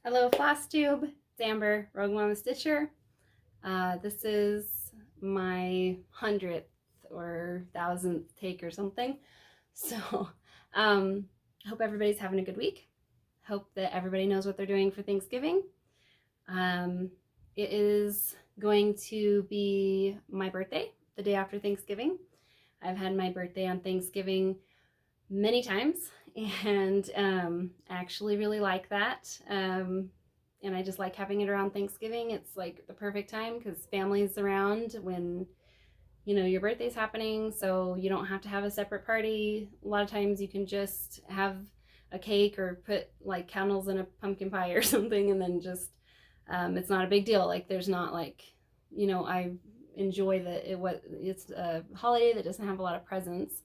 Hello, Flosstube. It's Amber, Rogue Mama Stitcher. This is my 100th or 1000th take or something. So, I hope everybody's having a good week. Hope that everybody knows what they're doing for Thanksgiving. It is going to be my birthday, the day after Thanksgiving. I've had my birthday on Thanksgiving many times, and I actually really like that. And I just like having it around Thanksgiving. It's like the perfect time because family's around when, you know, your birthday's happening, so you don't have to have a separate party. A lot of times you can just have a cake or put like candles in a pumpkin pie or something, and then just it's not a big deal. Like there's not like, you know, I enjoy that it's a holiday that doesn't have a lot of presents.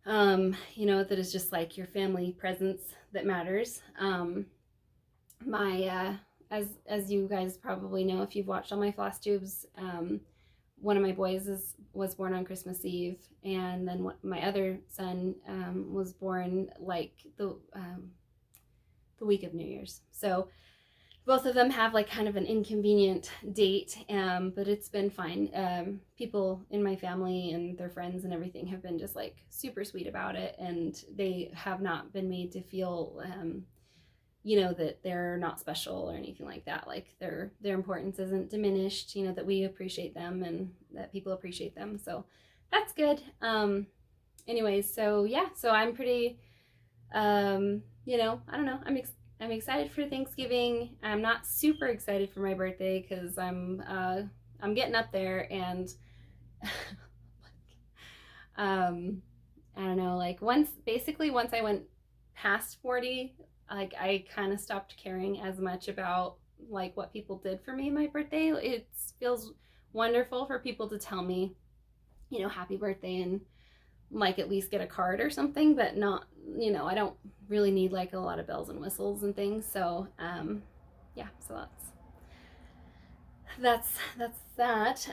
You know, that is just like your family presence that matters. As you guys probably know if you've watched all my floss tubes, one of my boys was born on Christmas Eve, and then my other son was born like the week of New Year's. So both of them have like kind of an inconvenient date, but it's been fine. People in my family and their friends and everything have been just like super sweet about it, and they have not been made to feel you know, that they're not special or anything like that. Like their importance isn't diminished, you know, that we appreciate them and that people appreciate them. So that's good. Anyways, so yeah, so I'm pretty, you know, I don't know. I'm excited for Thanksgiving. I'm not super excited for my birthday because I'm getting up there, and I don't know, like once I went past 40, like I kind of stopped caring as much about like what people did for me my birthday. It feels wonderful for people to tell me, you know, happy birthday and like at least get a card or something, but not, you know, I don't really need like a lot of bells and whistles and things. So yeah, so that's that.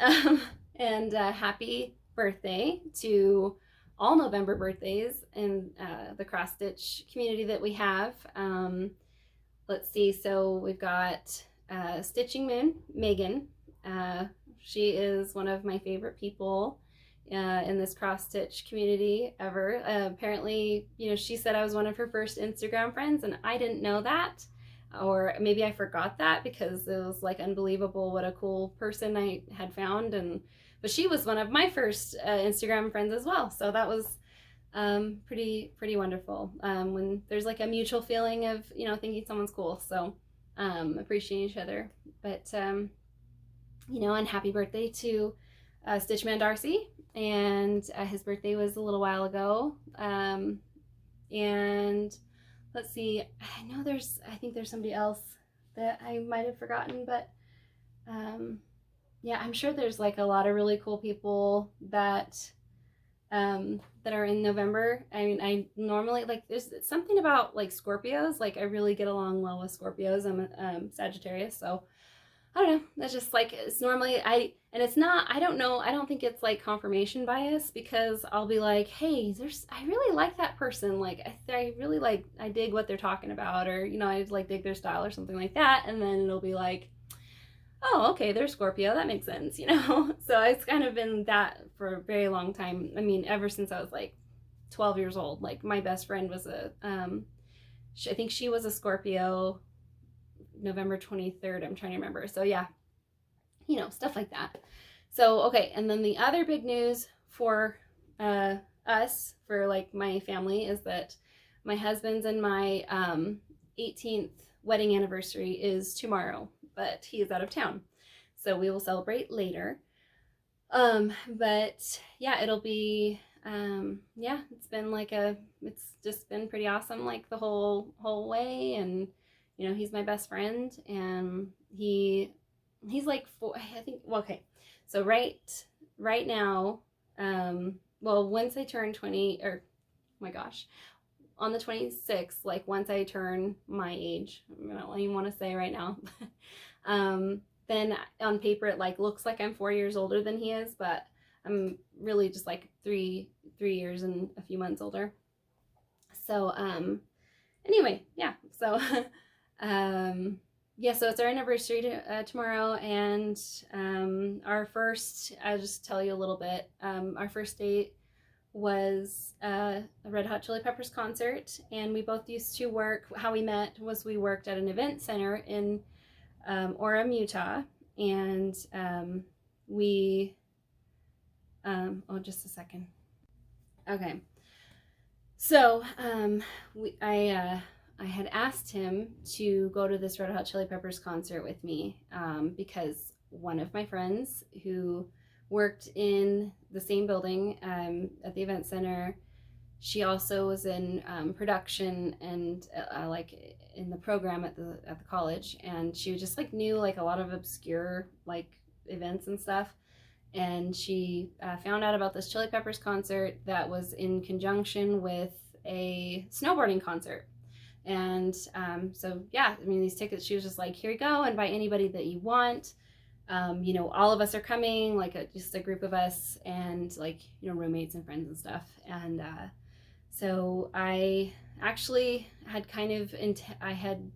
And happy birthday to all November birthdays in the cross-stitch community that we have. Let's see, so we've got Stitching Moon, Meghan. She is one of my favorite people in this cross-stitch community ever. Apparently, you know, she said I was one of her first Instagram friends, and I didn't know that. Or maybe I forgot that because it was like unbelievable what a cool person I had found. But she was one of my first Instagram friends as well. So that was pretty wonderful when there's like a mutual feeling of, you know, thinking someone's cool. So appreciating each other. But, you know, and happy birthday to Stitch Man Darcy. And his birthday was a little while ago. And let's see, I think there's somebody else that I might have forgotten, but yeah, I'm sure there's like a lot of really cool people that that are in November. I mean, I normally like there's something about like Scorpios. Like I really get along well with Scorpios. I'm a Sagittarius, so I don't know. That's just like it's normally and it's not. I don't know. I don't think it's like confirmation bias because I'll be like, hey, I really like that person. Like I really like I dig what they're talking about, or you know, I like dig their style or something like that, and then it'll be like, oh, okay, they're Scorpio. That makes sense, you know? So it's kind of been that for a very long time. I mean, ever since I was like 12 years old. Like my best friend was I think she was a Scorpio, November 23rd. I'm trying to remember. So yeah, you know, stuff like that. So, okay. And then the other big news for us, for like my family, is that my husband's and my 18th wedding anniversary is tomorrow, but he is out of town. So we will celebrate later. But yeah, it'll be, yeah, it's just been pretty awesome, like the whole way. And, you know, he's my best friend, and he's like, I think, well, okay. So right now, well, once I turn 20, or oh my gosh, on the 26th, like once I turn my age, I don't even want to say right now, then on paper it like looks like I'm 4 years older than he is, but I'm really just like three years and a few months older. So anyway, yeah, so Yeah, so it's our anniversary tomorrow, and our first, I'll just tell you a little bit. Our first date was a Red Hot Chili Peppers concert, and we both used to work. How we met was we worked at an event center in Orem, Utah, and oh, just a second. Okay, so I had asked him to go to this Red Hot Chili Peppers concert with me because one of my friends who worked in the same building at the event center, she also was in production and like in the program at the college, and she just like knew like a lot of obscure like events and stuff. And she found out about this Chili Peppers concert that was in conjunction with a snowboarding concert. And so yeah, I mean, these tickets, she was just like, here you go, invite anybody that you want. You know, all of us are coming, like just a group of us, and like, you know, roommates and friends and stuff. And so I actually had kind of I had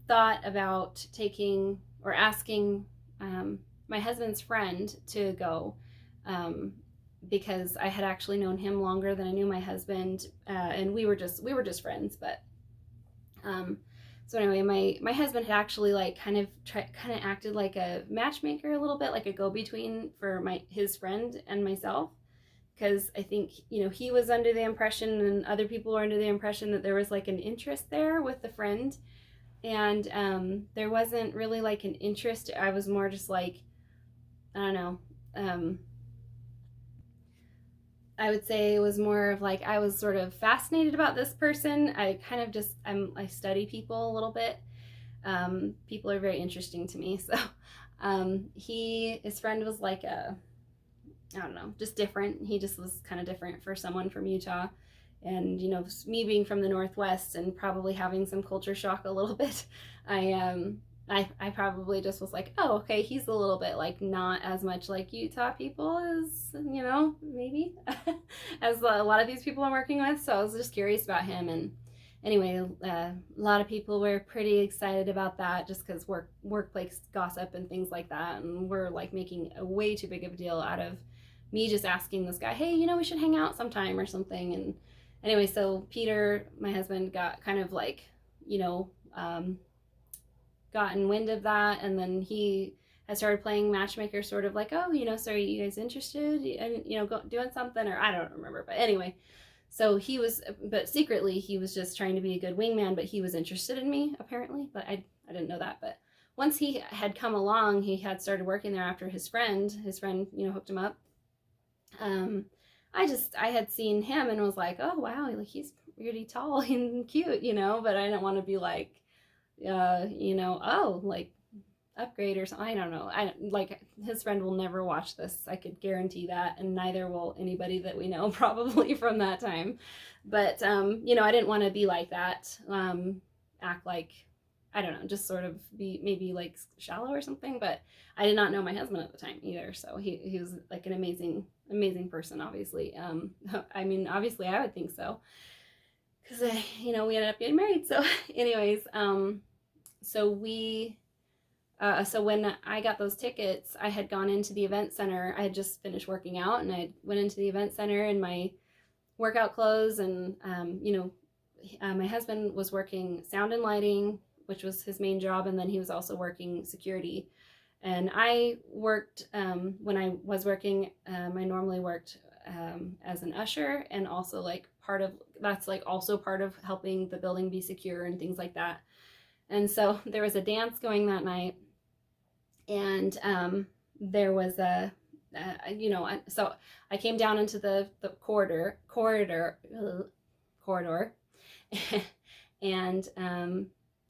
thought about taking or asking my husband's friend to go, because I had actually known him longer than I knew my husband, and we were just friends. But so anyway, my husband had actually like kind of acted like a matchmaker a little bit, like a go-between for his friend and myself, because I think, you know, he was under the impression and other people were under the impression that there was like an interest there with the friend, and there wasn't really like an interest. I was more just like, I don't know, I would say it was more of like, I was sort of fascinated about this person. I kind of just, I study people a little bit. People are very interesting to me. So his friend was like I don't know, just different. He just was kind of different for someone from Utah. And, you know, me being from the Northwest and probably having some culture shock a little bit, I probably just was like, oh, okay, he's a little bit like not as much like Utah people as, you know, maybe as a lot of these people I'm working with. So I was just curious about him. And anyway, a lot of people were pretty excited about that, just because workplace gossip and things like that. And we're like making a way too big of a deal out of me just asking this guy, hey, you know, we should hang out sometime or something. And anyway, so Peter, my husband, got kind of like, you know, gotten wind of that, and then he had started playing matchmaker, sort of like, oh, you know, so are you guys interested in, you know, doing something, or I don't remember. But anyway, so he was, but secretly he was just trying to be a good wingman, but he was interested in me apparently, but I didn't know that. But once he had come along, he had started working there after his friend, you know, hooked him up. I had seen him and was like, oh wow, like he's really tall and cute, you know, but I didn't want to be like, you know, oh, like upgrade or something. I don't know. Like, his friend will never watch this, I could guarantee that, and neither will anybody that we know probably from that time. But you know, I didn't want to be like that, act like, I don't know, just sort of be maybe like shallow or something. But I did not know my husband at the time either, so he was like an amazing person, obviously. I mean, obviously I would think so, because you know, we ended up getting married. So anyways, so when I got those tickets, I had gone into the event center. I had just finished working out, and I went into the event center in my workout clothes, and you know, my husband was working sound and lighting, which was his main job, and then he was also working security. And I worked, when I was working, I normally worked as an usher, and also like that's like also part of helping the building be secure and things like that. And so there was a dance going that night, and there was you know, so I came down into the corridor, and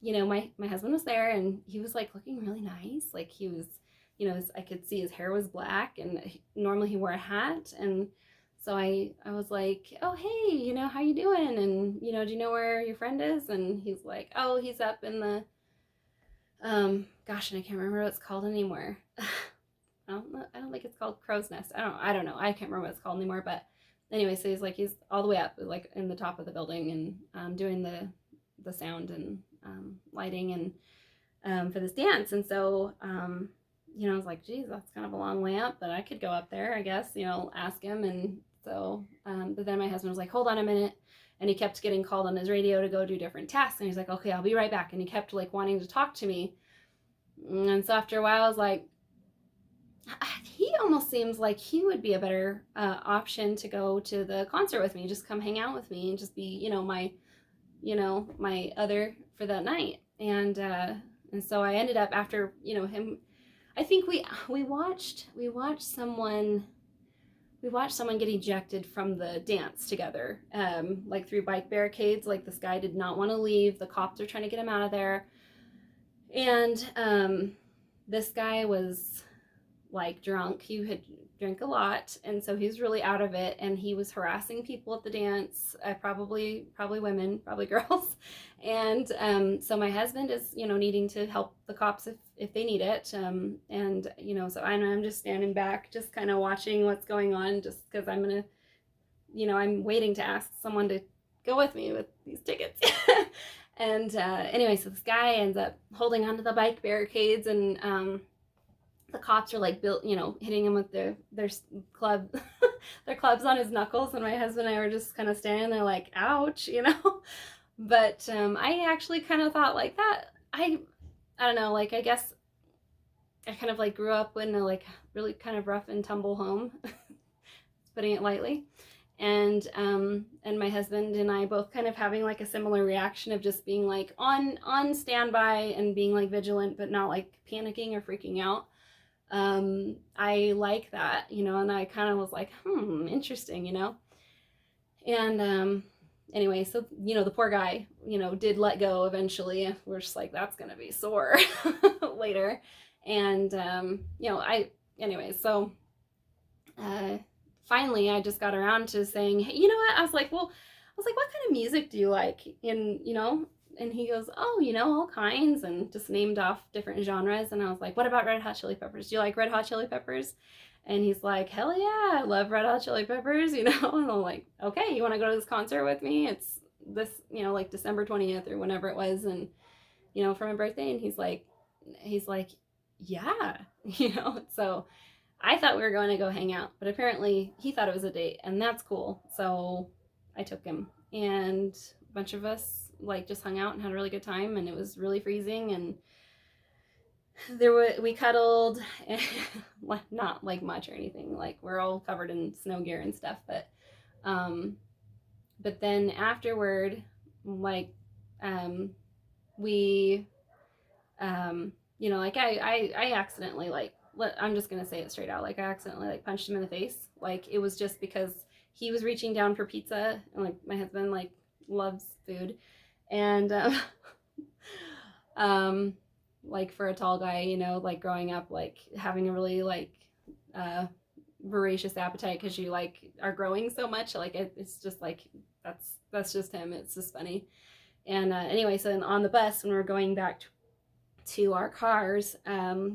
you know, my husband was there, and he was like looking really nice. Like, he was, you know, I could see his hair was black, and normally he wore a hat. And so I was like, oh, hey, you know, how you doing? And, you know, do you know where your friend is? And he's like, oh, he's up in the, gosh, and I can't remember what it's called anymore. I don't think it's called Crow's Nest. I don't know. I can't remember what it's called anymore. But anyway, so he's all the way up, like in the top of the building, and doing the sound and lighting and for this dance. And so, you know, I was like, geez, that's kind of a long way up, but I could go up there, I guess, you know, ask him. And so, but then my husband was like, hold on a minute. And he kept getting called on his radio to go do different tasks. And he's like, okay, I'll be right back. And he kept like wanting to talk to me. And so after a while, I was like, he almost seems like he would be a better option to go to the concert with me. Just come hang out with me and just be, you know, my other for that night. And so I ended up after, you know, him, I think we watched someone get ejected from the dance together, like through bike barricades. Like this guy did not want to leave. The cops are trying to get him out of there. And this guy was like drunk. He had drank a lot, and so he was really out of it, and he was harassing people at the dance, probably women, probably girls. And so my husband is, you know, needing to help the cops if they need it. And you know, so I'm just standing back, just kind of watching what's going on, just because I'm gonna, you know, I'm waiting to ask someone to go with me with these tickets. And anyway, so this guy ends up holding onto the bike barricades, and the cops are like hitting him with their club, their clubs on his knuckles. And my husband and I were just kind of standing there like, ouch, you know. But I actually kind of thought like that. I don't know, like I guess I kind of like grew up in a like really kind of rough and tumble home, putting it lightly. And my husband and I both kind of having like a similar reaction of just being like on standby and being like vigilant, but not like panicking or freaking out. I like that, you know, and I kind of was like, interesting, you know. And anyway, so, you know, the poor guy, you know, did let go eventually. We're just like, that's gonna be sore later. And you know, so finally I just got around to saying, hey, you know what, I was like, what kind of music do you like? And, you know, and he goes, oh, you know, all kinds, and just named off different genres. And I was like, what about Red Hot Chili Peppers? Do you like Red Hot Chili Peppers? And he's like, hell yeah, I love Red Hot Chili Peppers, you know. And I'm like, okay, you want to go to this concert with me? It's this, you know, like December 20th or whenever it was, and, you know, for my birthday. And he's like, yeah, you know. So I thought we were going to go hang out, but apparently he thought it was a date, and that's cool. So I took him, and a bunch of us like just hung out and had a really good time, and it was really freezing, and we cuddled, and not like much or anything, like we're all covered in snow gear and stuff, but then afterward, like we you know, like I accidentally, like, I'm just gonna say it straight out, like I accidentally like punched him in the face. Like it was just because he was reaching down for pizza, and like my husband like loves food, and like for a tall guy, you know, like growing up, like having a really like voracious appetite because you like are growing so much, like it's just like that's just him. It's just funny. And anyway, so on the bus when we were going back to our cars,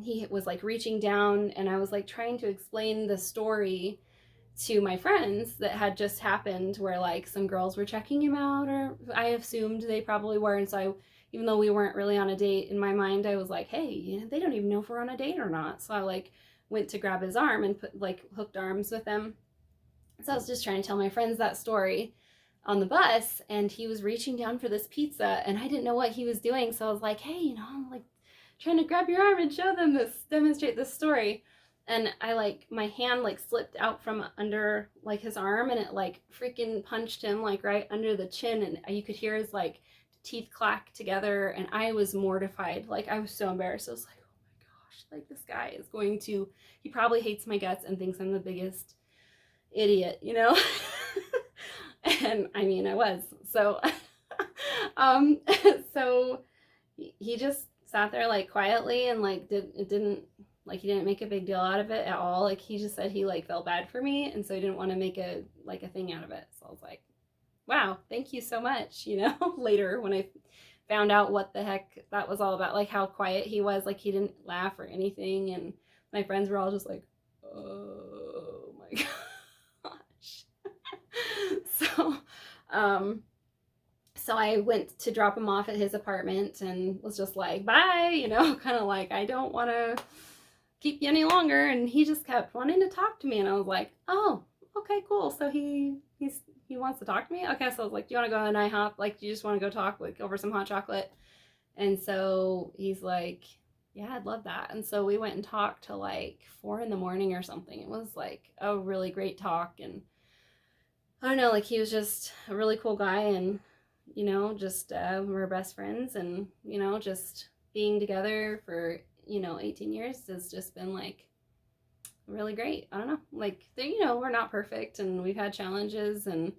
he was like reaching down, and I was like trying to explain the story to my friends that had just happened, where like some girls were checking him out, or I assumed they probably were. And so even though we weren't really on a date, in my mind I was like, hey, you know, they don't even know if we're on a date or not. So I like went to grab his arm and put like hooked arms with him. So I was just trying to tell my friends that story on the bus, and he was reaching down for this pizza, and I didn't know what he was doing. So I was like, hey, you know, I'm like trying to grab your arm and show them this, demonstrate this story. And I like, my hand like slipped out from under like his arm, and it like freaking punched him like right under the chin, and you could hear his like teeth clack together, and I was mortified. Like I was so embarrassed. I was like, oh my gosh, like this guy is going to, he probably hates my guts and thinks I'm the biggest idiot, you know. And I mean, I was. So so he just sat there like quietly, and like he didn't make a big deal out of it at all. Like he just said he like felt bad for me, and so he didn't want to make a thing out of it. So I was like, wow, thank you so much, you know. Later when I found out what the heck that was all about, like how quiet he was, like he didn't laugh or anything, and my friends were all just like, oh my gosh. So I went to drop him off at his apartment and was just like, bye, you know, kind of like, I don't want to keep you any longer. And he just kept wanting to talk to me. And I was like, oh, okay, cool. So he wants to talk to me? Okay, so I was like, do you want to go to an IHOP? Like, do you just want to go talk like over some hot chocolate? And so he's like, yeah, I'd love that. And so we went and talked till like 4 in the morning or something. It was like a really great talk. And I don't know, like he was just a really cool guy. And, you know, just we're best friends. And, you know, just being together for, you know, 18 years has just been like really great. I don't know, like, you know, we're not perfect and we've had challenges and,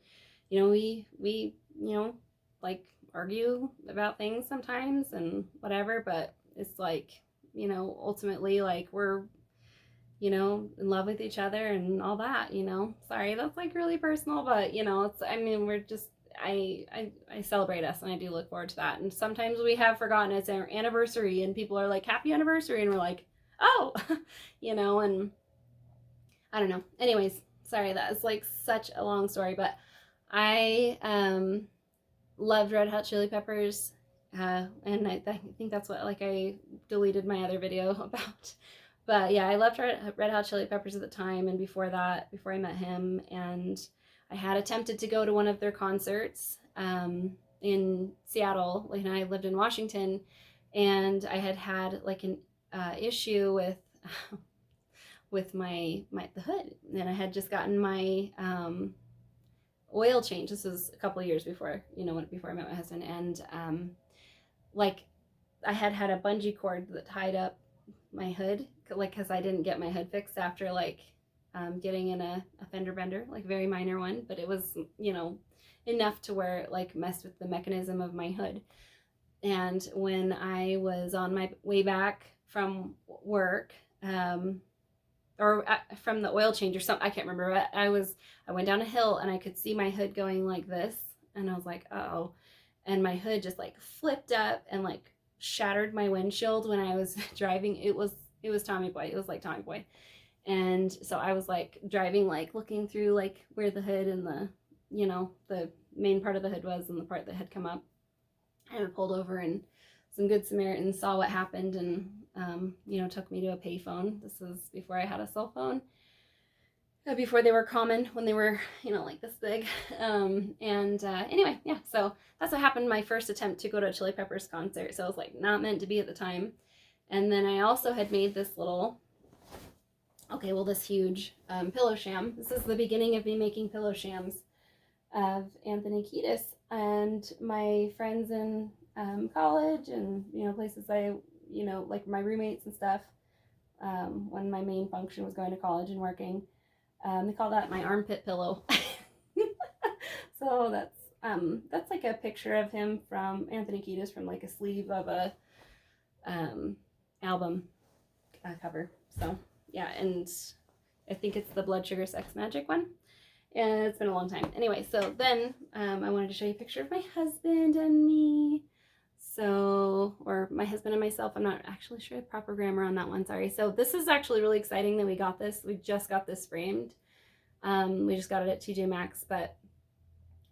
you know, we, you know, like argue about things sometimes and whatever, but it's like, you know, ultimately like we're, you know, in love with each other and all that, you know. Sorry, that's like really personal, but you know, it's, I mean, we're just, I celebrate us and I do look forward to that. And sometimes we have forgotten it's our anniversary and people are like, happy anniversary. And we're like, oh, you know, and I don't know. Anyways, sorry, that is like such a long story, but I loved Red Hot Chili Peppers, and I think that's what, like, I deleted my other video about. But yeah, I loved Red Hot Chili Peppers at the time, and before that, before I met him, and I had attempted to go to one of their concerts in Seattle, like, and I lived in Washington, and I had like an issue with with the hood, and I had just gotten my oil change. This was a couple of years before, you know, before I met my husband, and like I had a bungee cord that tied up my hood, like, because I didn't get my hood fixed after like getting in a fender bender, like very minor one, but it was, you know, enough to where it like messed with the mechanism of my hood. And when I was on my way back from work, or from the oil change or something, I can't remember, but I went down a hill and I could see my hood going like this, and I was like, uh-oh, and my hood just like flipped up and like shattered my windshield when I was driving. It was Tommy Boy. It was like Tommy Boy. And so I was like driving, like looking through like where the hood and the, you know, the main part of the hood was and the part that had come up. And I pulled over, and some good Samaritans saw what happened and, you know, took me to a payphone. This was before I had a cell phone, before they were common, when they were, you know, like this big. Anyway, yeah, so that's what happened. My first attempt to go to a Chili Peppers concert. So it was like not meant to be at the time. And then I also had made this little, this huge pillow sham. This is the beginning of me making pillow shams of Anthony Kiedis and my friends in college and, you know, places you know, like my roommates and stuff, when my main function was going to college and working. They call that my armpit pillow. So that's like a picture of him from Anthony Kiedis from like a sleeve of a album cover. So yeah, and I think it's the Blood Sugar Sex Magic one. And it's been a long time. Anyway, so then I wanted to show you a picture of my husband and me. So, or my husband and myself. I'm not actually sure the proper grammar on that one. Sorry. So this is actually really exciting that we got this. We just got this framed. We just got it at TJ Maxx, but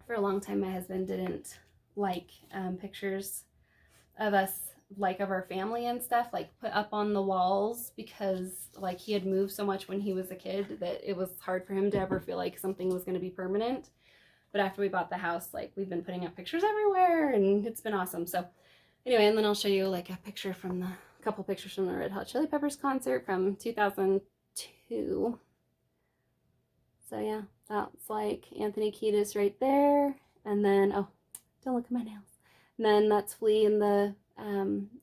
for a long time my husband didn't like pictures of us, like of our family and stuff, like put up on the walls, because like he had moved so much when he was a kid that it was hard for him to ever feel like something was going to be permanent. But after we bought the house, like we've been putting up pictures everywhere and it's been awesome. So anyway, and then I'll show you like a couple pictures from the Red Hot Chili Peppers concert from 2002. So yeah, that's like Anthony Kiedis right there. And then, oh, don't look at my nails. And then that's Flea in the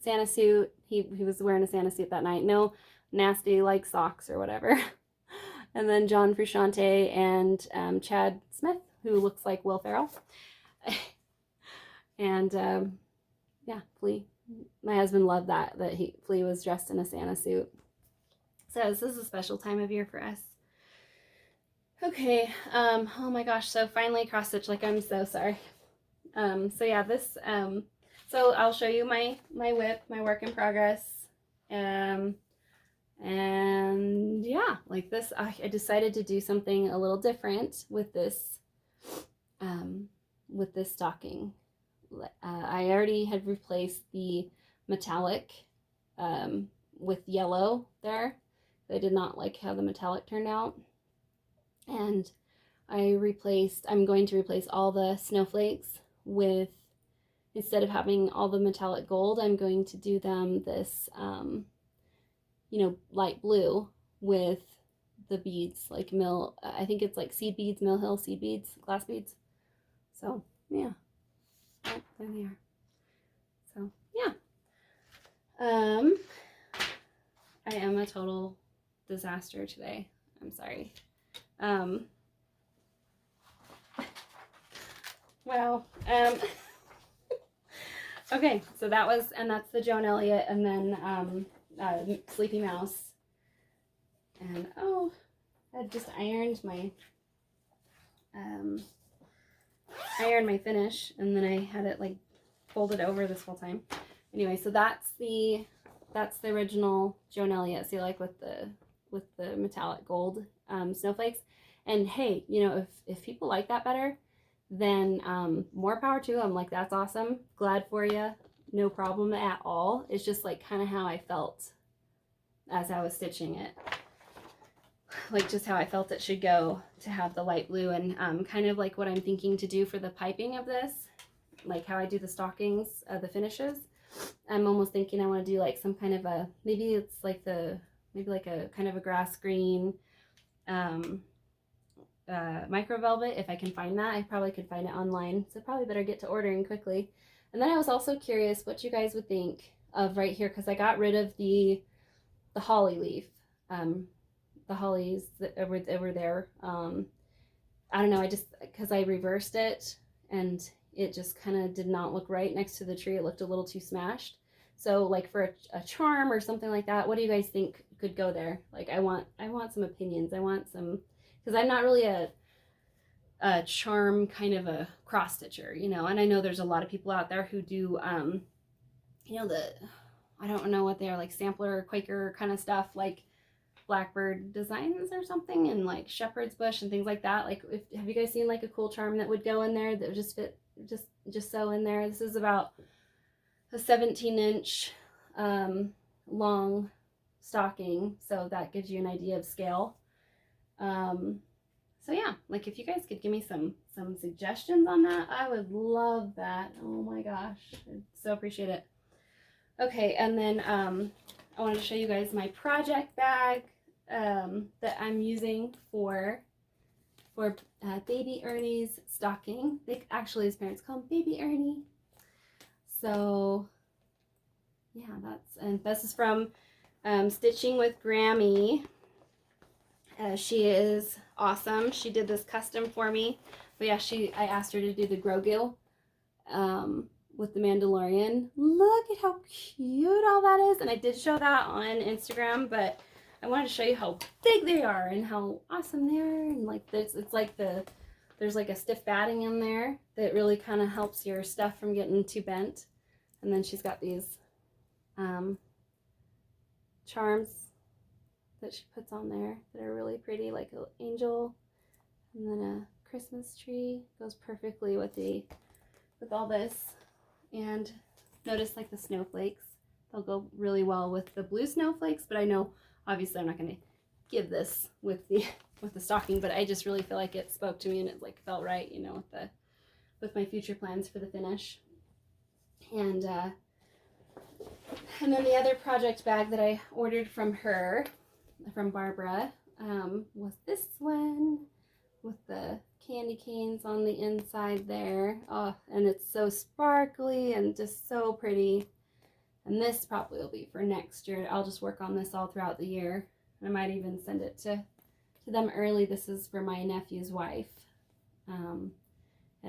Santa suit. He was wearing a Santa suit that night. No nasty like socks or whatever. And then John Frusciante and Chad Smith, who looks like Will Ferrell. And yeah, Flea. My husband loved that Flea was dressed in a Santa suit. So this is a special time of year for us. Okay, oh my gosh, so finally cross stitch, like I'm so sorry. So yeah, this, so I'll show you my whip, my work in progress. And yeah, like this, I decided to do something a little different with this stocking. I already had replaced the metallic with yellow there. I did not like how the metallic turned out. And I'm going to replace all the snowflakes with, instead of having all the metallic gold, I'm going to do them this, light blue with the beads, like I think it's like seed beads, Mill Hill seed beads, glass beads. So, yeah. Oh, there they are. So, yeah. I am a total disaster today. I'm sorry. Wow. Okay, so that's the Joan Elliot, and then Sleepy Mouse. And I just ironed my finish, and then I had it like folded over this whole time. Anyway, so that's the original Joan Elliot. See, like with the metallic gold snowflakes. And hey, if people like that better, then more power to them. Like, that's awesome. Glad for you. No problem at all. It's just like kind of how I felt as I was stitching it. Like just how I felt it should go to have the light blue, and kind of like what I'm thinking to do for the piping of this, like how I do the stockings, the finishes. I'm almost thinking I want to do like some kind of a, maybe it's like maybe a kind of a grass green micro velvet, if I can find that. I probably could find it online, so probably better get to ordering quickly. And then I was also curious what you guys would think of right here, because I got rid of the holly leaf, the hollies that were there. I don't know, because I reversed it and it just kind of did not look right next to the tree. It looked a little too smashed. So like for a charm or something like that, what do you guys think could go there? Like I want some opinions. I want some, because I'm not really a charm kind of a cross stitcher, and I know there's a lot of people out there who do, I don't know what they are, like sampler, Quaker kind of stuff, like Blackbird Designs or something, and like Shepherd's Bush and things like that. Like, have you guys seen like a cool charm that would go in there that would just fit, just sew in there? This is about a 17-inch long stocking, so that gives you an idea of scale. So yeah, like if you guys could give me some suggestions on that, I would love that. Oh my gosh, I'd so appreciate it. Okay, and then I wanted to show you guys my project bag that I'm using for baby Ernie's stocking. Actually, his parents call him Baby Ernie. So yeah, this is from Stitching with Grammy. She is awesome. She did this custom for me. But yeah, I asked her to do the Grogu with the Mandalorian. Look at how cute all that is. And I did show that on Instagram, but I wanted to show you how big they are and how awesome they are. And like this, it's like there's like a stiff batting in there that really kind of helps your stuff from getting too bent. And then she's got these charms that she puts on there that are really pretty, like an angel, and then a Christmas tree. Goes perfectly with all this. And notice like the snowflakes, they'll go really well with the blue snowflakes, but I know obviously I'm not going to give this with the stocking, but I just really feel like it spoke to me and it like felt right, with my future plans for the finish. And then the other project bag that I ordered from Barbara, was this one with the candy canes on the inside there. Oh, and it's so sparkly and just so pretty. And this probably will be for next year. I'll just work on this all throughout the year. I might even send it to them early. This is for my nephew's wife. And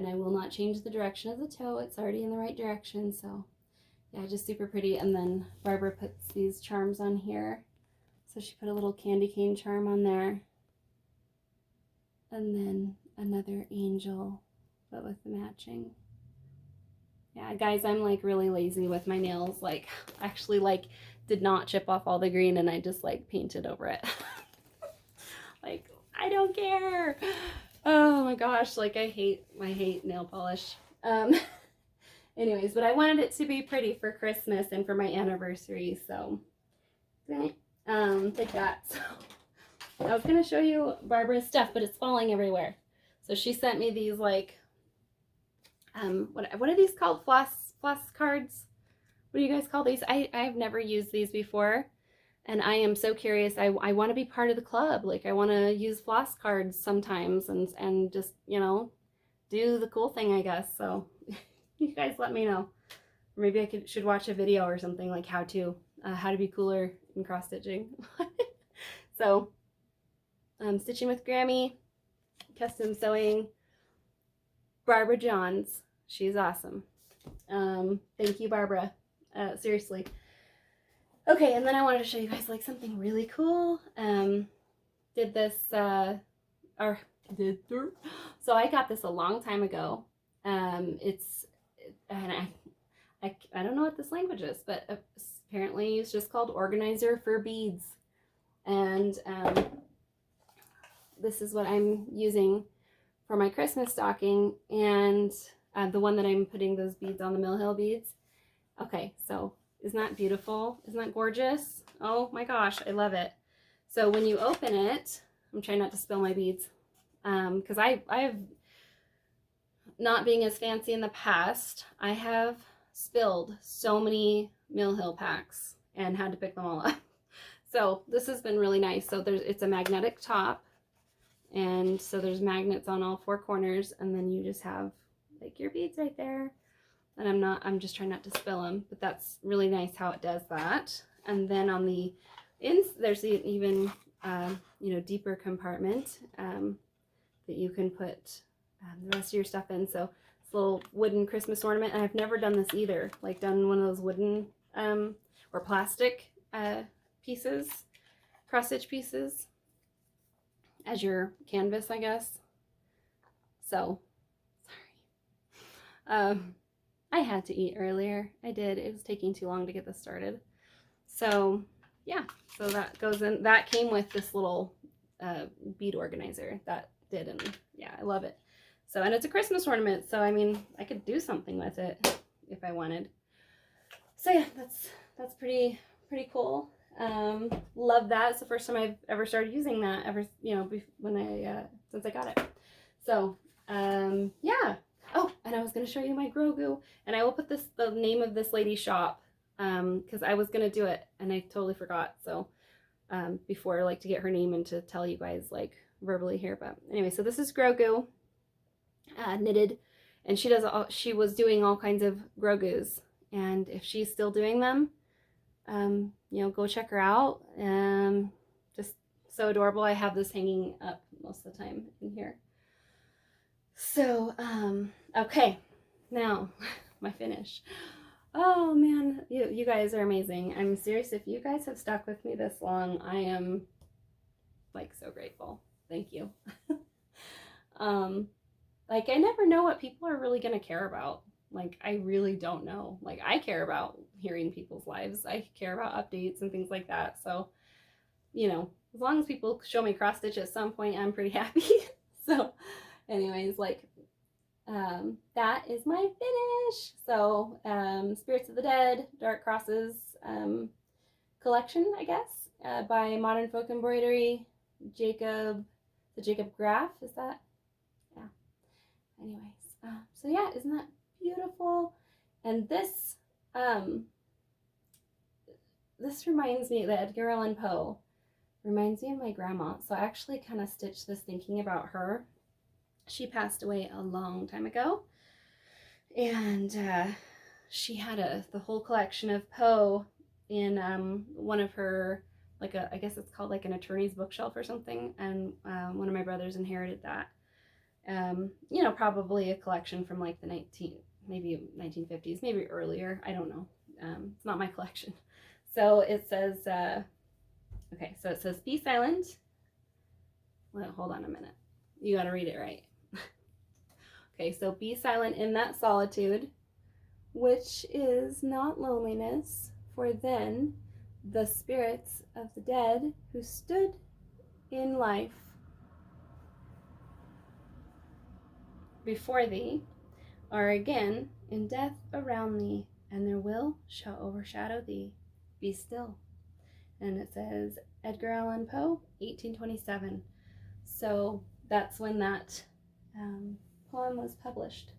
I will not change the direction of the toe. It's already in the right direction. So yeah, just super pretty. And then Barbara puts these charms on here. So she put a little candy cane charm on there. And then another angel, but with the matching. Yeah, guys, I'm like really lazy with my nails. Like, actually like did not chip off all the green and I just like painted over it. Like, I don't care. Oh my gosh, like I hate nail polish. Anyways, but I wanted it to be pretty for Christmas and for my anniversary, so take that. So I was gonna show you Barbara's stuff, but it's falling everywhere. So she sent me these like what are these called? Floss cards? What do you guys call these? I've never used these before, and I am so curious. I want to be part of the club. Like I want to use floss cards sometimes and just, you know, do the cool thing, I guess. So you guys let me know. Or maybe I should watch a video or something like how to be cooler in cross stitching. So stitching with Grammy, custom sewing, Barbara Johns. She's awesome. Thank you, Barbara. Seriously. Okay, and then I wanted to show you guys like something really cool. Did this so I got this a long time ago. It's and I don't know what this language is, but apparently it's just called Organizer for Beads. And this is what I'm using for my Christmas stocking, and the one that I'm putting those beads on, the Mill Hill beads. Okay, so isn't that beautiful? Isn't that gorgeous? Oh my gosh, I love it. So when you open it, I'm trying not to spill my beads, because I've not being as fancy in the past, I have spilled so many Mill Hill packs and had to pick them all up. So this has been really nice. So it's a magnetic top, and so there's magnets on all four corners, and then you just have like your beads right there. And I'm just trying not to spill them, but that's really nice how it does that. And then on the there's an even you know, deeper compartment that you can put the rest of your stuff in. So it's a little wooden Christmas ornament, and I've never done this either, like done one of those wooden or plastic pieces, cross stitch pieces as your canvas, I guess. So sorry. I had to eat earlier. I did. It was taking too long to get this started. So yeah, so that goes in. That came with this little bead organizer. That did, and yeah, I love it. So, and it's a Christmas ornament, so I mean, I could do something with it if I wanted. So yeah, that's pretty cool. Love that. It's the first time I've ever started using that ever, you know, since I got it. So yeah. Oh, and I was going to show you my Grogu, and I will put the name of this lady's shop, because I was going to do it and I totally forgot. So before, like, to get her name and to tell you guys like verbally here. But anyway, so this is Grogu knitted, and she was doing all kinds of Grogus, and if she's still doing them, you know, go check her out. Just so adorable. I have this hanging up most of the time in here. So, okay, now my finish. Oh man, you guys are amazing. I'm serious. If you guys have stuck with me this long, I am like so grateful. Thank you. Like, I never know what people are really going to care about. Like, I really don't know. Like, I care about hearing people's lives. I care about updates and things like that. So, you know, as long as people show me cross stitch at some point, I'm pretty happy. So anyways, like, that is my finish. So Spirits of the Dead Dark Crosses collection, I guess, by Modern Folk Embroidery, Jacob Graff, is that? Yeah. Anyways, so yeah, isn't that beautiful? And this this reminds me, the Edgar Allan Poe reminds me of my grandma. So I actually kind of stitched this thinking about her. She passed away a long time ago, and she had the whole collection of Poe in one of her, like I guess it's called like an attorney's bookshelf or something, and one of my brothers inherited that. You know, probably a collection from like the maybe 1950s, maybe earlier, I don't know. It's not my collection. So it says, okay, so it says, be silent. Well, hold on a minute. You got to read it right. Okay, so be silent in that solitude, which is not loneliness, for then the spirits of the dead who stood in life before thee are again in death around thee, and their will shall overshadow thee. Be still. And it says Edgar Allan Poe, 1827. So that's when that poem was published.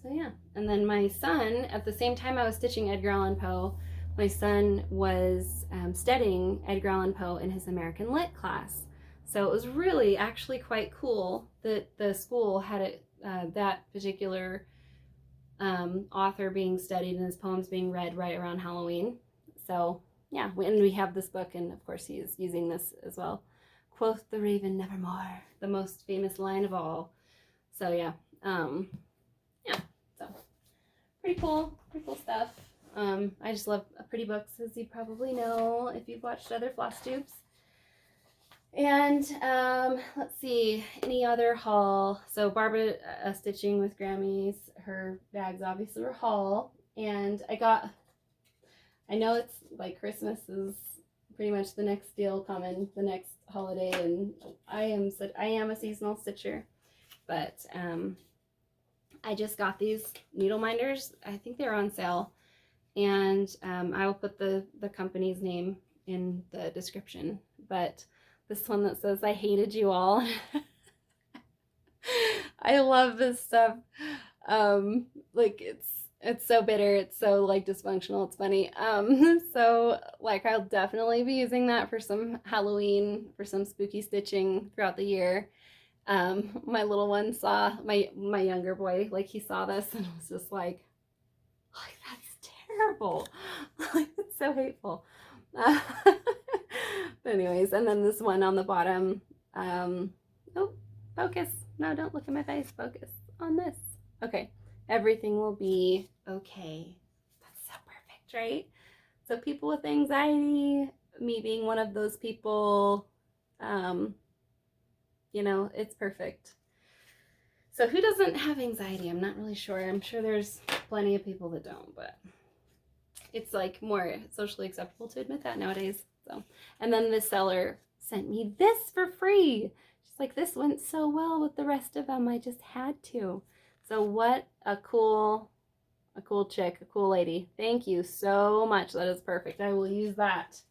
So yeah, and then my son, at the same time I was stitching Edgar Allan Poe, my son was studying Edgar Allan Poe in his American Lit class. So it was really actually quite cool that the school had it, that particular author being studied and his poems being read right around Halloween. So yeah, and we have this book, and of course he is using this as well. Quoth the raven nevermore, the most famous line of all. So yeah, yeah, so pretty cool stuff. I just love pretty books, as you probably know if you've watched other Flosstubes. And let's see, any other haul. So Barbara stitching with Grammys, her bags obviously were haul, and I know it's like Christmas is pretty much the next deal coming, the next holiday, and I am a seasonal stitcher, but I just got these needle minders. I think they're on sale, and I will put the company's name in the description. But this one that says I hated you all. I love this stuff. Like it's so bitter, it's so like dysfunctional, it's funny. So like I'll definitely be using that for some Halloween, for some spooky stitching throughout the year. My little one saw, my younger boy, like he saw this and was just like that's terrible. Like it's so hateful. But anyways, and then this one on the bottom, oh, focus. No, don't look at my face. Focus on this. Okay. Everything will be okay. That's so perfect, right? So people with anxiety, me being one of those people, you know, it's perfect. So who doesn't have anxiety? I'm not really sure. I'm sure there's plenty of people that don't, but it's like more socially acceptable to admit that nowadays. So, and then the seller sent me this for free. She's like, this went so well with the rest of them. I just had to. So what a cool chick, a cool lady. Thank you so much. That is perfect. I will use that.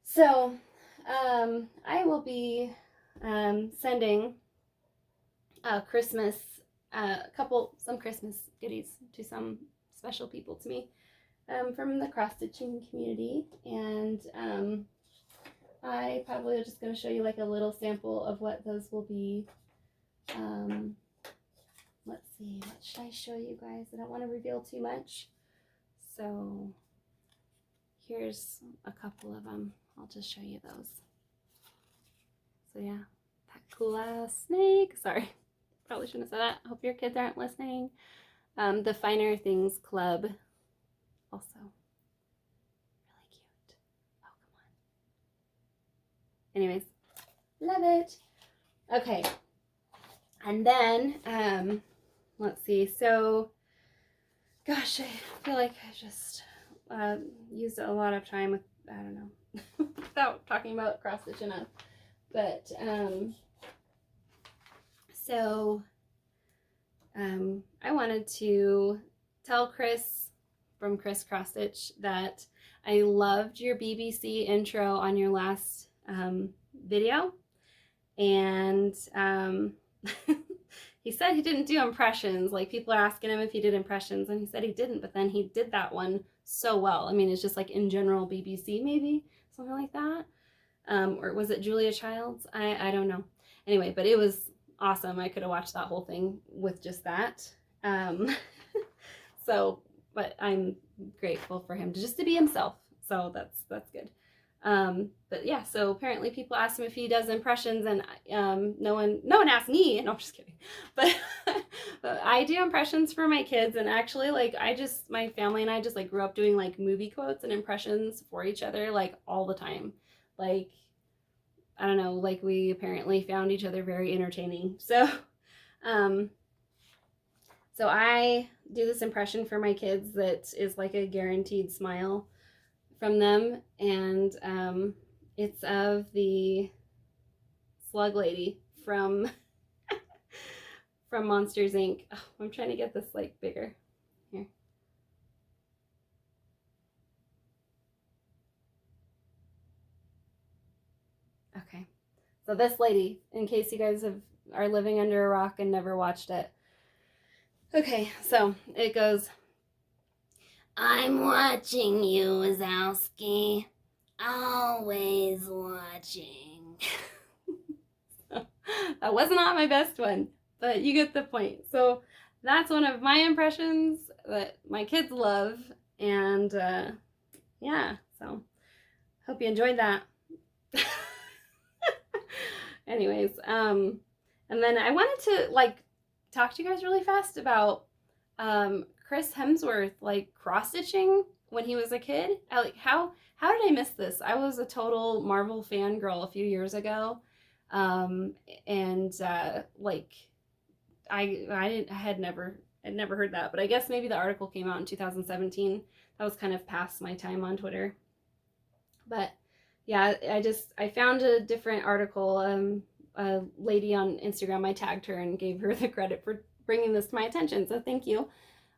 So I will be sending Christmas, some Christmas goodies to some special people to me from the cross-stitching community. And I probably just going to show you like a little sample of what those will be. Let's see, what should I show you guys? I don't want to reveal too much. So here's a couple of them. I'll just show you those. So yeah, that cool ass snake. Sorry, probably shouldn't have said that. Hope your kids aren't listening. The Finer Things Club, also really cute. Oh, come on. Anyways, love it. Okay, and then let's see. So, gosh, I feel like I just used a lot of time with, I don't know, without talking about cross-stitch enough. But, so, I wanted to tell Chris from ChrisXStitch that I loved your BBC intro on your last video. And he said he didn't do impressions. Like, people are asking him if he did impressions, and he said he didn't, but then he did that one so well. I mean, it's just like in general BBC, maybe, something like that. Or was it Julia Childs? I don't know. Anyway, but it was awesome. I could have watched that whole thing with just that. So, but I'm grateful for him to be himself. So that's good. But yeah, so apparently people asked him if he does impressions, and no one asked me. No, I'm just kidding. But but I do impressions for my kids, and actually, like, my family and I just like grew up doing like movie quotes and impressions for each other like all the time. Like, I don't know, like we apparently found each other very entertaining. So so I do this impression for my kids that is like a guaranteed smile from them, and it's of the slug lady from from Monsters Inc. Oh, I'm trying to get this like bigger. Here. Okay. So this lady, in case you guys are living under a rock and never watched it. Okay, so it goes, I'm watching you, Wazowski. Always watching. That was not my best one, but you get the point. So that's one of my impressions that my kids love, and yeah, so hope you enjoyed that. Anyways, and then I wanted to like talk to you guys really fast about Chris Hemsworth like cross-stitching when he was a kid. How did I miss this? I was a total Marvel fangirl a few years ago, and like I had never heard that, but I guess maybe the article came out in 2017. That was kind of past my time on Twitter, but yeah, I found a different article. A lady on Instagram, I tagged her and gave her the credit for bringing this to my attention, so thank you.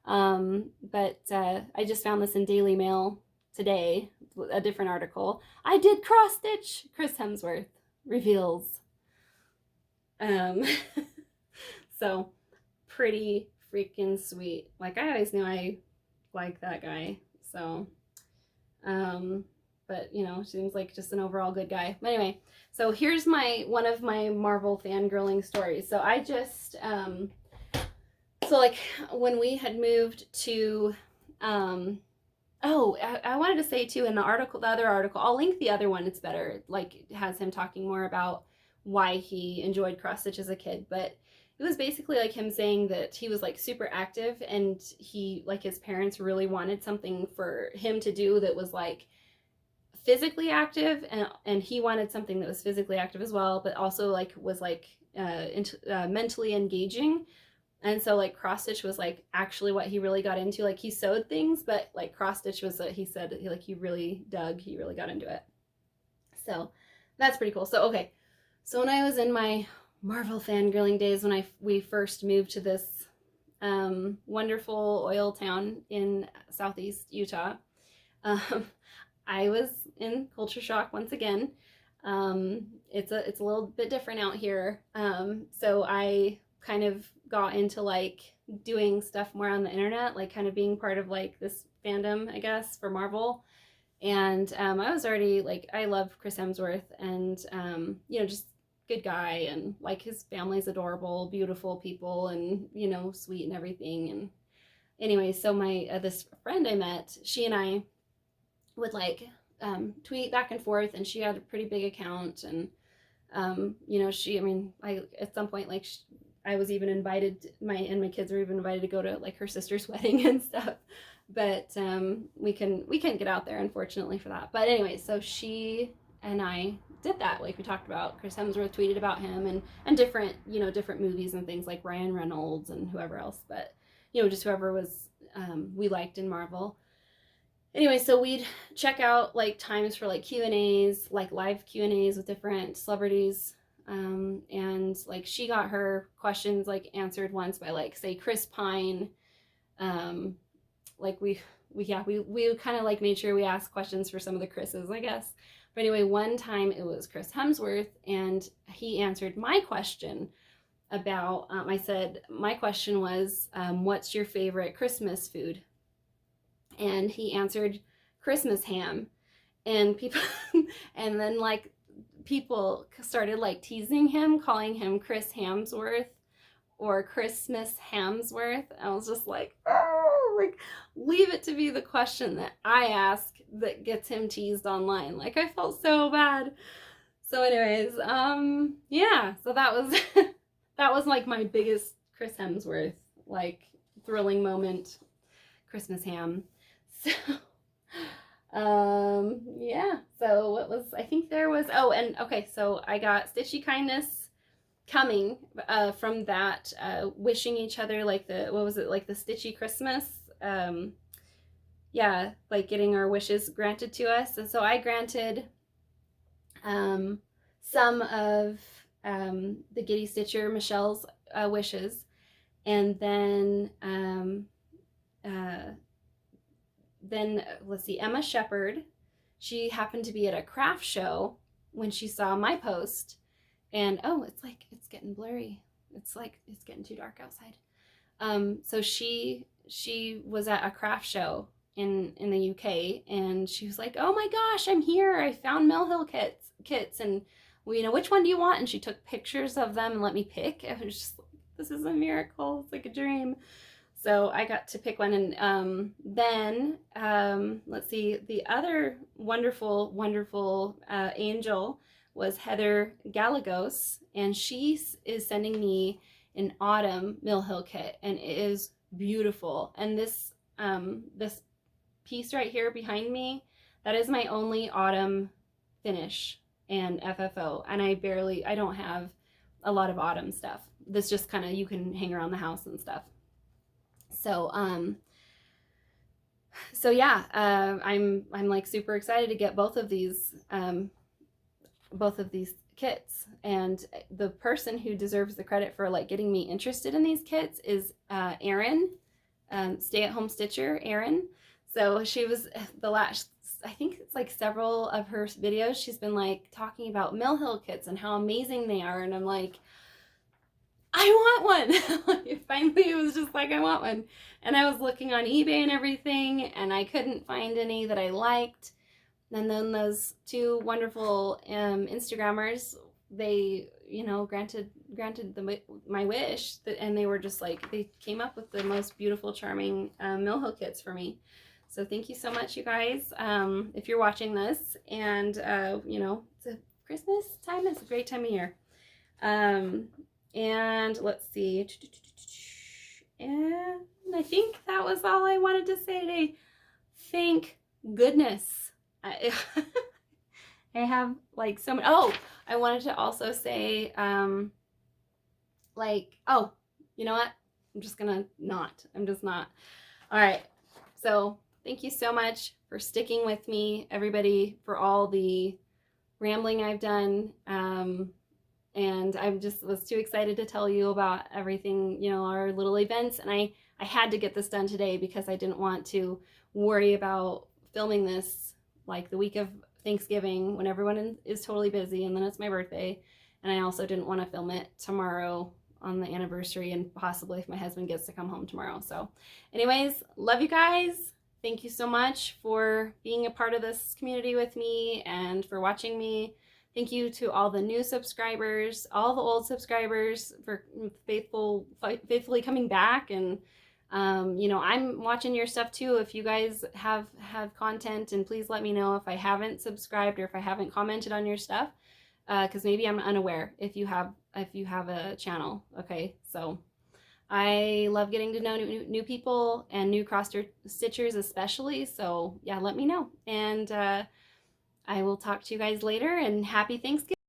But I just found this in Daily Mail today, a different article. I did cross-stitch, Chris Hemsworth reveals. So pretty freaking sweet. Like, I always knew I liked that guy, so but you know, seems like just an overall good guy. But anyway, so here's one of my Marvel fangirling stories. So I just so like when we had moved to oh, I wanted to say too, in the article, the other article, I'll link the other one, it's better, like it has him talking more about why he enjoyed cross-stitch as a kid, but it was basically like him saying that he was like super active, and he, like, his parents really wanted something for him to do that was like physically active, and he wanted something that was physically active as well, but also like was like mentally engaging. And so like cross-stitch was like actually what he really got into. Like, he sewed things, but like cross-stitch was he said he really got into it. So that's pretty cool. So okay, so when I was in my Marvel fangirling days, when we first moved to this wonderful oil town in southeast Utah, I was in culture shock once again. It's a little bit different out here. So I kind of got into like doing stuff more on the internet, like kind of being part of like this fandom, I guess, for Marvel. And I was already like, I love Chris Hemsworth, and you know, just good guy, and like his family's adorable, beautiful people, and you know, sweet and everything. And anyway, so my this friend I met, she and I would like tweet back and forth, and she had a pretty big account, and you know, I at some point, like, I was even invited, my kids were even invited to go to like her sister's wedding and stuff, but we couldn't get out there, unfortunately, for that. But anyway, so she and I did that, like we talked about. Chris Hemsworth tweeted about him, and different, you know, different movies and things, like Ryan Reynolds and whoever else, but you know, just whoever was we liked in Marvel. Anyway, so we'd check out like times for like Q&As, like live Q&As with different celebrities, and like she got her questions like answered once by like, say, Chris Pine. Like we kind of like made sure we asked questions for some of the Chris's, I guess. But anyway, one time it was Chris Hemsworth, and he answered my question about, I said, my question was, what's your favorite Christmas food? And he answered Christmas ham. And people, and then like people started like teasing him, calling him Chris Hemsworth or Christmas Hemsworth. I was just like, oh, like, leave it to be the question that I ask that gets him teased online. Like, I felt so bad. So anyways, yeah, so that was that was like my biggest Chris Hemsworth like thrilling moment, Christmas ham. So yeah, so what was, I think there was, oh, and okay, so I got Stitchy Kindness coming from that, wishing each other like the, what was it, like the Stitchy Christmas, yeah, like getting our wishes granted to us. And so I granted some of the Giddy Stitcher Michelle's wishes, And then let's see, Emma Sheppard, she happened to be at a craft show when she saw my post, and oh, it's getting blurry. It's getting too dark outside. So she was at a craft show in the UK, and she was like, "Oh my gosh, I'm here! I found Mill Hill kits, and well, you know, which one do you want?" And she took pictures of them and let me pick. It was just, this is a miracle. It's like a dream. So I got to pick one, and then let's see, the other wonderful, wonderful angel was Heather Gallegos, and she is sending me an autumn Mill Hill kit, and it is beautiful. And this this piece right here behind me, that is my only autumn finish and FFO, and I don't have a lot of autumn stuff. This just kind of, you can hang around the house and stuff. So yeah, I'm like super excited to get both of these kits, and the person who deserves the credit for like getting me interested in these kits is Erin, stay-at-home stitcher Erin. So she was the last, I think it's like several of her videos, she's been like talking about Mill Hill kits and how amazing they are, and I'm like, I want one. Finally, it was just like, I want one. And I was looking on eBay and everything, and I couldn't find any that I liked. And then those two wonderful Instagrammers, they, you know, granted my wish, and they were just like, they came up with the most beautiful, charming Mill Hill kits for me. So thank you so much, you guys. If you're watching this, and you know, it's a Christmas time, it's a great time of year. And let's see, and I think that was all I wanted to say today. Thank goodness. I have like so many. Oh, I wanted to also say, like, oh, you know what? I'm just not. All right. So thank you so much for sticking with me, everybody, for all the rambling I've done. And I was too excited to tell you about everything, you know, our little events. And I had to get this done today because I didn't want to worry about filming this like the week of Thanksgiving when everyone is totally busy, and then it's my birthday. And I also didn't want to film it tomorrow on the anniversary, and possibly if my husband gets to come home tomorrow. So anyways, love you guys. Thank you so much for being a part of this community with me and for watching me. Thank you to all the new subscribers, all the old subscribers for faithfully coming back. And you know, I'm watching your stuff too. If you guys have content, and please let me know if I haven't subscribed or if I haven't commented on your stuff, because maybe I'm unaware if you have a channel. Okay, so I love getting to know new people and new cross stitchers especially. So yeah, let me know, and I will talk to you guys later, and happy Thanksgiving.